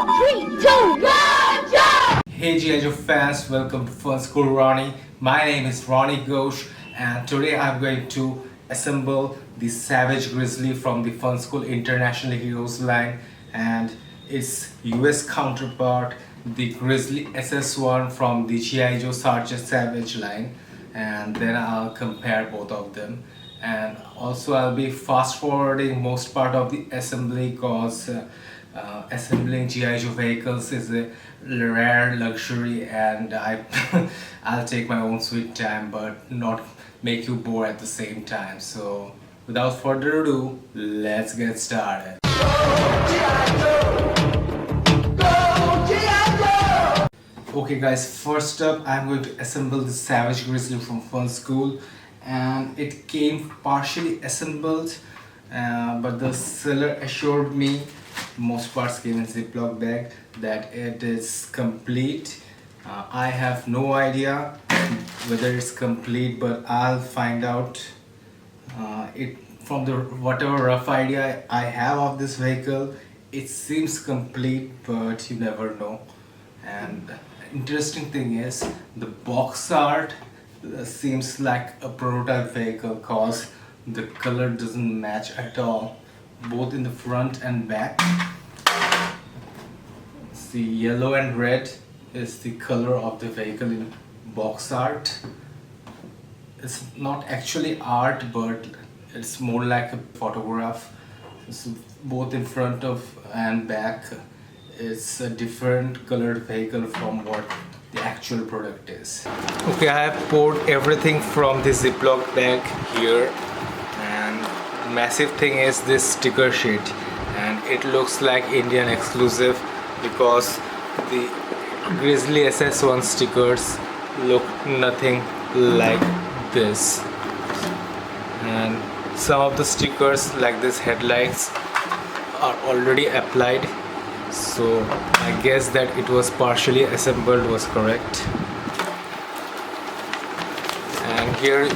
3, 2, 1, Hey YoJoe fans, welcome to Funskool Rony. My name is Rony Ghose and today I'm going to assemble the Savage Grizzly from the Funskool International Heroes line and its US counterpart, the Grizzly SS1 from the YoJoe Sargeant Savage line, and then I'll compare both of them. And also I'll be fast forwarding most part of the assembly because assembling YoJoe vehicles is a rare luxury, and I'll take my own sweet time but not make you bored at the same time. So without further ado, let's get started. Okay guys, first up I'm going to assemble the Savage Grizzly from Funskool, and it came partially assembled, but the seller assured me most parts came in Ziploc bag that it is complete. I have no idea whether it's complete, but I'll find out it from the whatever rough idea I have of this vehicle. It seems complete, but you never know. And interesting thing is the box art seems like a prototype vehicle cause the color doesn't match at all, both in the front and back. See, yellow and red is the color of the vehicle in box art. It's not actually art, but it's more like a photograph. So both in front of and back, it's a different colored vehicle from what the actual product is. Okay, I have poured everything from the Ziploc bag here, and the massive thing is this sticker sheet, and it looks like Indian exclusive because the Grizzly SS1 stickers look nothing like this, and some of the stickers like this headlights are already applied. So I guess that it was partially assembled was correct. And here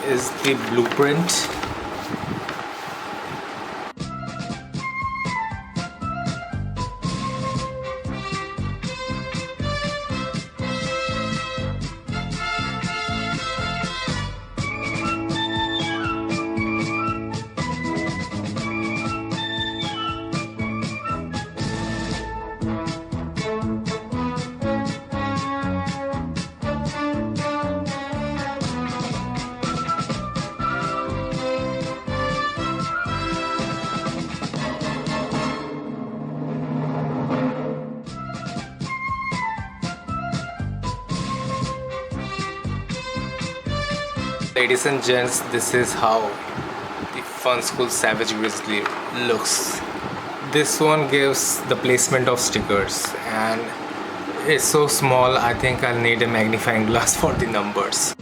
is the blueprint. Ladies and gents, this is how the Funskool Savage Grizzly looks. This one gives the placement of stickers, and it's so small I think I'll need a magnifying glass for the numbers.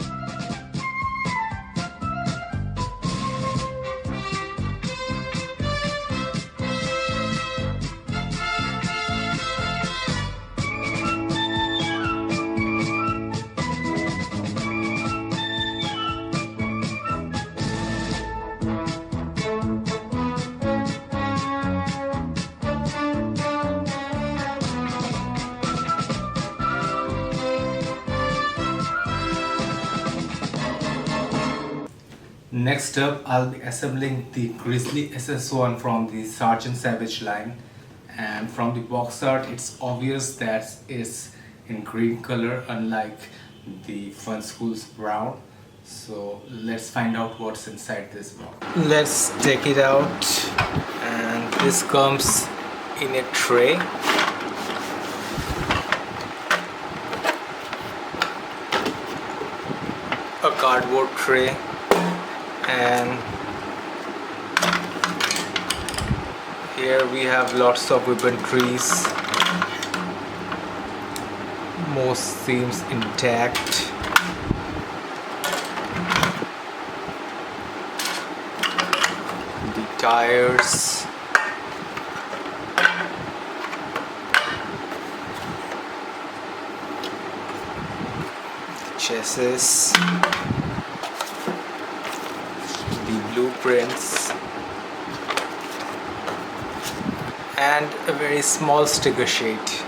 Next up, I'll be assembling the Grizzly SS1 from the Sargeant Savage line, and from the box art it's obvious that it's in green color unlike the Funskool's brown. So let's find out what's inside this box. Let's take it out, and this comes in a tray. A cardboard tray. And here we have lots of weaponries. Most seems intact. The tires. The chassis. The blueprints, and a very small sticker sheet.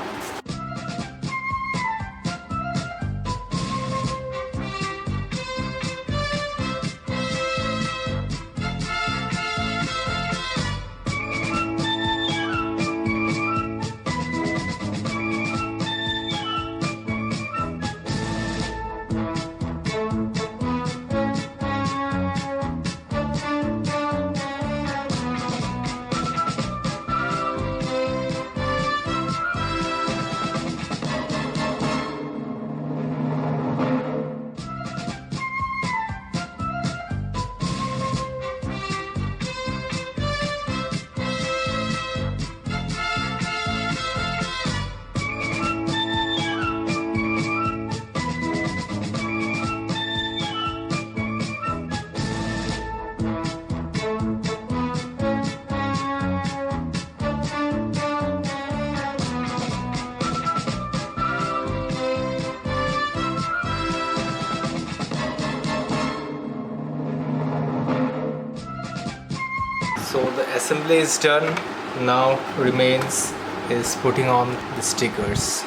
So the assembly is done. Now remains is putting on the stickers.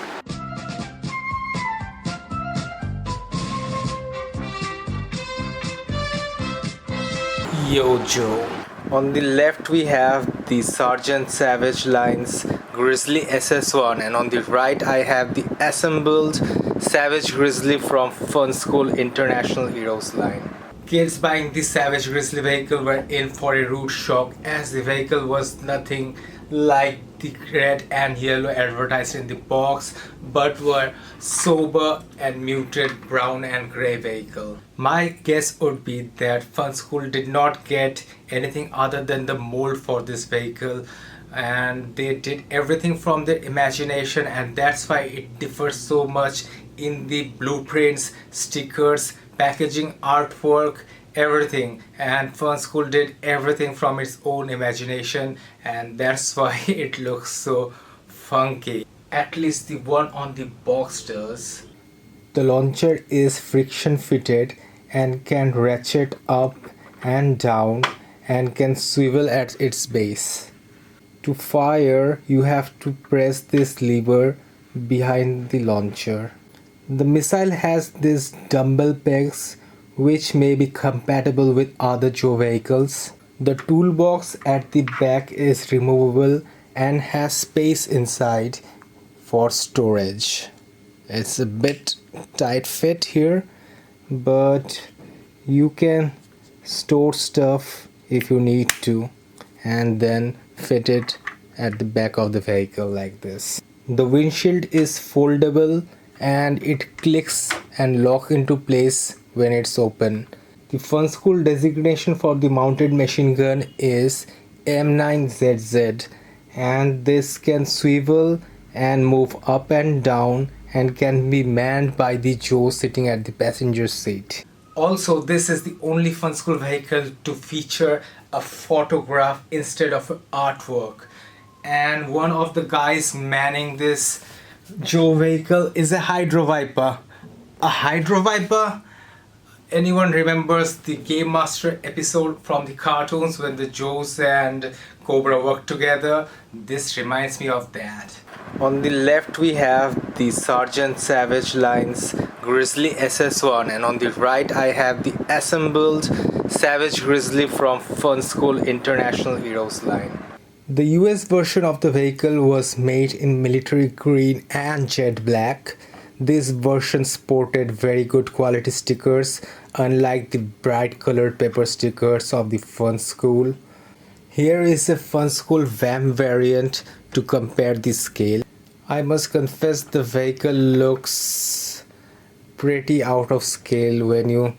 YoJoe. On the left we have the Sargeant Savage lines Grizzly SS1, and on the right I have the assembled Savage Grizzly from Funskool International Heroes line. Kids buying the Savage Grizzly vehicle were in for a rude shock, as the vehicle was nothing like the red and yellow advertised in the box, but were sober and muted brown and grey vehicle. My guess would be that Funskool did not get anything other than the mold for this vehicle, and they did everything from their imagination, and that's why it differs so much in the blueprints, stickers, packaging, artwork, everything. And Funskool did everything from its own imagination, and that's why it looks so funky. At least the one on the box does. The launcher is friction fitted and can ratchet up and down and can swivel at its base. To fire, you have to press this lever behind the launcher. The missile has these dumbbell pegs which may be compatible with other Joe vehicles. The toolbox at the back is removable and has space inside for storage. It's a bit tight fit here, but you can store stuff if you need to and then fit it at the back of the vehicle like this. The windshield is foldable and it clicks and locks into place when it's open. The Funskool designation for the mounted machine gun is M9ZZ, and this can swivel and move up and down and can be manned by the Joe sitting at the passenger seat. Also, this is the only Funskool vehicle to feature a photograph instead of an artwork. And one of the guys manning this Joe vehicle is a Hydro Viper. A Hydro Viper? Anyone remembers the Game Master episode from the cartoons when the Joes and Cobra work together? This reminds me of that. On the left we have the Sargeant Savage lines Grizzly SS1, and on the right I have the assembled Savage Grizzly from Funskool International Heroes line. The US version of the vehicle was made in military green and jet black. This version sported very good quality stickers, unlike the bright colored paper stickers of the Funskool. Here is a Funskool VAM variant to compare the scale. I must confess the vehicle looks pretty out of scale when you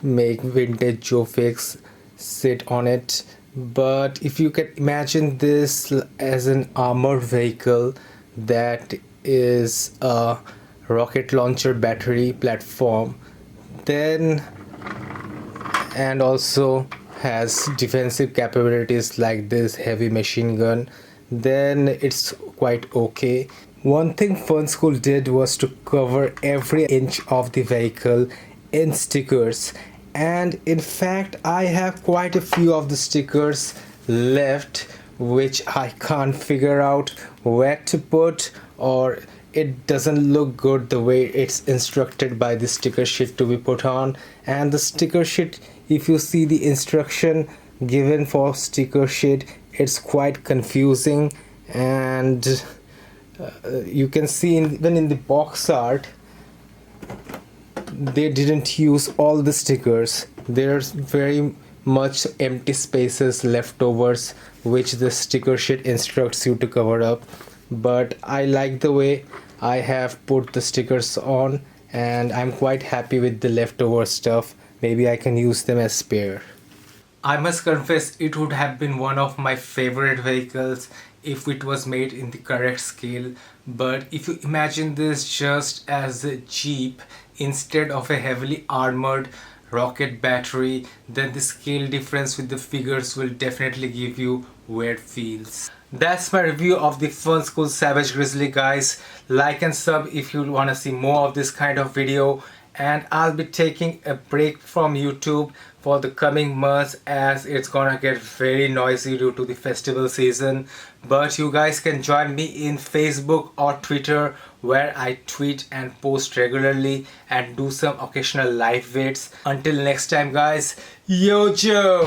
make vintage Joe fix sit on it. But if you can imagine this as an armored vehicle that is a rocket launcher battery platform, then and also has defensive capabilities like this heavy machine gun, then it's quite okay. One thing Funskool did was to cover every inch of the vehicle in stickers, and in fact I have quite a few of the stickers left which I can't figure out where to put, or it doesn't look good the way it's instructed by the sticker sheet to be put on. And the sticker sheet, if you see the instruction given for sticker sheet, it's quite confusing. And you can see even in the box art they didn't use all the stickers. There's very much empty spaces, leftovers, which the sticker sheet instructs you to cover up. But I like the way I have put the stickers on, and I'm quite happy with the leftover stuff. Maybe I can use them as spare. I must confess, it would have been one of my favorite vehicles if it was made in the correct scale. But if you imagine this just as a Jeep instead of a heavily armored rocket battery, then the scale difference with the figures will definitely give you weird feels. That's my review of the Funskool Savage Grizzly, guys. Like and sub if you want to see more of this kind of video. And I'll be taking a break from YouTube for the coming months, as it's gonna get very noisy due to the festival season. But you guys can join me in Facebook or Twitter, where I tweet and post regularly and do some occasional live vids. Until next time, guys, YoJoe!